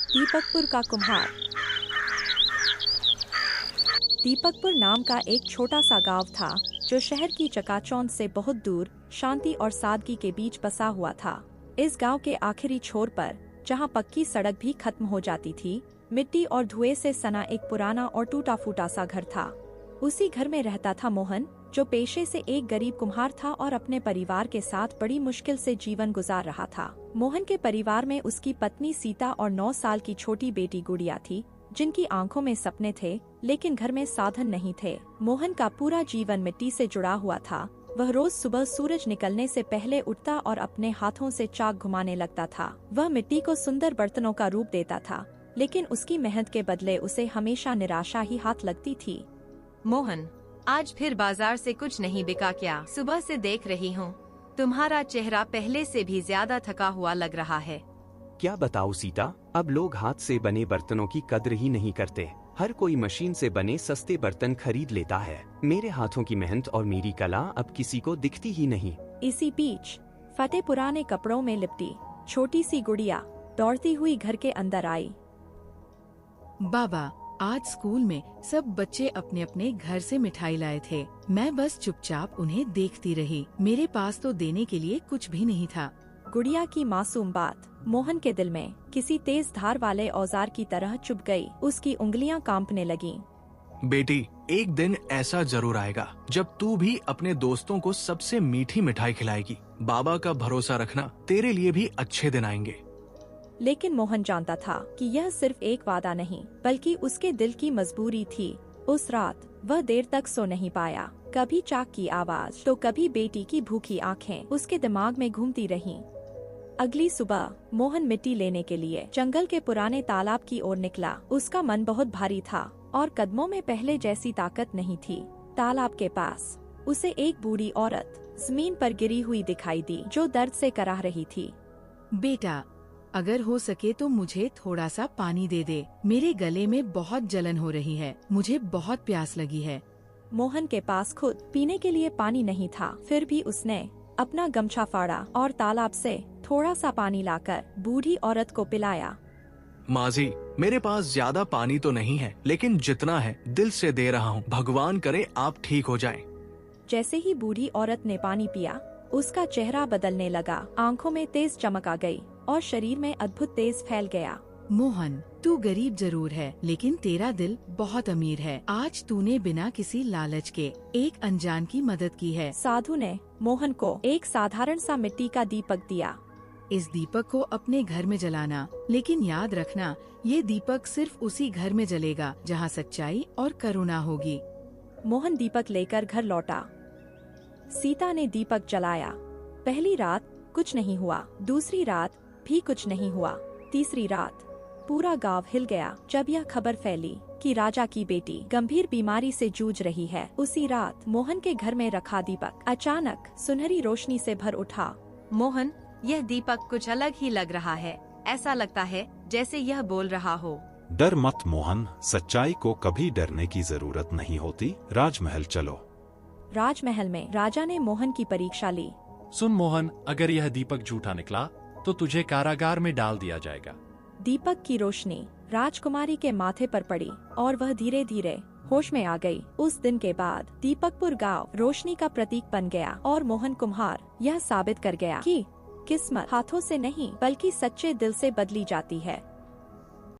दीपकपुर का कुम्हार। दीपकपुर नाम का एक छोटा सा गांव था जो शहर की चकाचौंध से बहुत दूर शांति और सादगी के बीच बसा हुआ था। इस गांव के आखिरी छोर पर, जहां पक्की सड़क भी खत्म हो जाती थी, मिट्टी और धुएं से सना एक पुराना और टूटा फूटा सा घर था। उसी घर में रहता था मोहन, जो पेशे से एक गरीब कुम्हार था और अपने परिवार के साथ बड़ी मुश्किल से जीवन गुजार रहा था। मोहन के परिवार में उसकी पत्नी सीता और 9 साल की छोटी बेटी गुड़िया थी, जिनकी आंखों में सपने थे लेकिन घर में साधन नहीं थे। मोहन का पूरा जीवन मिट्टी से जुड़ा हुआ था। वह रोज सुबह सूरज निकलने से पहले उठता और अपने हाथों से चाक घुमाने लगता था। वह मिट्टी को सुंदर बर्तनों का रूप देता था, लेकिन उसकी मेहनत के बदले उसे हमेशा निराशा ही हाथ लगती थी। मोहन, आज फिर बाजार से कुछ नहीं बिका क्या? सुबह से देख रही हूँ, तुम्हारा चेहरा पहले से भी ज्यादा थका हुआ लग रहा है। क्या बताऊं सीता, अब लोग हाथ से बने बर्तनों की कद्र ही नहीं करते। हर कोई मशीन से बने सस्ते बर्तन खरीद लेता है। मेरे हाथों की मेहनत और मेरी कला अब किसी को दिखती ही नहीं। इसी बीच फटे पुराने कपड़ों में लिपटी छोटी सी गुड़िया दौड़ती हुई घर के अंदर आई। बाबा, आज स्कूल में सब बच्चे अपने अपने घर से मिठाई लाए थे। मैं बस चुपचाप उन्हें देखती रही। मेरे पास तो देने के लिए कुछ भी नहीं था। गुड़िया की मासूम बात मोहन के दिल में किसी तेज धार वाले औजार की तरह चुभ गई। उसकी उंगलियां कांपने लगीं। बेटी, एक दिन ऐसा जरूर आएगा जब तू भी अपने दोस्तों को सबसे मीठी मिठाई खिलाएगी। बाबा का भरोसा रखना, तेरे लिए भी अच्छे दिन आएंगे। लेकिन मोहन जानता था कि यह सिर्फ एक वादा नहीं, बल्कि उसके दिल की मजबूरी थी। उस रात वह देर तक सो नहीं पाया। कभी चाक की आवाज तो कभी बेटी की भूखी आंखें उसके दिमाग में घूमती रहीं। अगली सुबह मोहन मिट्टी लेने के लिए जंगल के पुराने तालाब की ओर निकला। उसका मन बहुत भारी था और कदमों में पहले जैसी ताकत नहीं थी। तालाब के पास उसे एक बूढ़ी औरत जमीन पर गिरी हुई दिखाई दी, जो दर्द से कराह रही थी। बेटा, अगर हो सके तो मुझे थोड़ा सा पानी दे दे। मेरे गले में बहुत जलन हो रही है। मुझे बहुत प्यास लगी है। मोहन के पास खुद पीने के लिए पानी नहीं था, फिर भी उसने अपना गमछा फाड़ा और तालाब से थोड़ा सा पानी लाकर बूढ़ी औरत को पिलाया। माँ जी, मेरे पास ज्यादा पानी तो नहीं है, लेकिन जितना है दिल से दे रहा हूँ। भगवान करे आप ठीक हो जाएं। जैसे ही बूढ़ी औरत ने पानी पिया, उसका चेहरा बदलने लगा। आंखों में तेज चमक आ गई और शरीर में अद्भुत तेज फैल गया। मोहन, तू गरीब जरूर है, लेकिन तेरा दिल बहुत अमीर है। आज तूने बिना किसी लालच के एक अनजान की मदद की है। साधु ने मोहन को एक साधारण सा मिट्टी का दीपक दिया। इस दीपक को अपने घर में जलाना, लेकिन याद रखना, ये दीपक सिर्फ उसी घर में जलेगा जहाँ सच्चाई और करुणा होगी। मोहन दीपक लेकर घर लौटा। सीता ने दीपक जलाया। पहली रात कुछ नहीं हुआ, दूसरी रात भी कुछ नहीं हुआ, तीसरी रात पूरा गांव हिल गया जब यह खबर फैली कि राजा की बेटी गंभीर बीमारी से जूझ रही है। उसी रात मोहन के घर में रखा दीपक अचानक सुनहरी रोशनी से भर उठा। मोहन, यह दीपक कुछ अलग ही लग रहा है। ऐसा लगता है जैसे यह बोल रहा हो। डर मत मोहन, सच्चाई को कभी डरने की जरूरत नहीं होती। राजमहल चलो। राजमहल में राजा ने मोहन की परीक्षा ली। सुन मोहन, अगर यह दीपक झूठा निकला तो तुझे कारागार में डाल दिया जाएगा। दीपक की रोशनी राजकुमारी के माथे पर पड़ी और वह धीरे धीरे होश में आ गई। उस दिन के बाद दीपकपुर गांव रोशनी का प्रतीक बन गया और मोहन कुम्हार यह साबित कर गया कि किस्मत हाथों से नहीं बल्कि सच्चे दिल से बदली जाती है।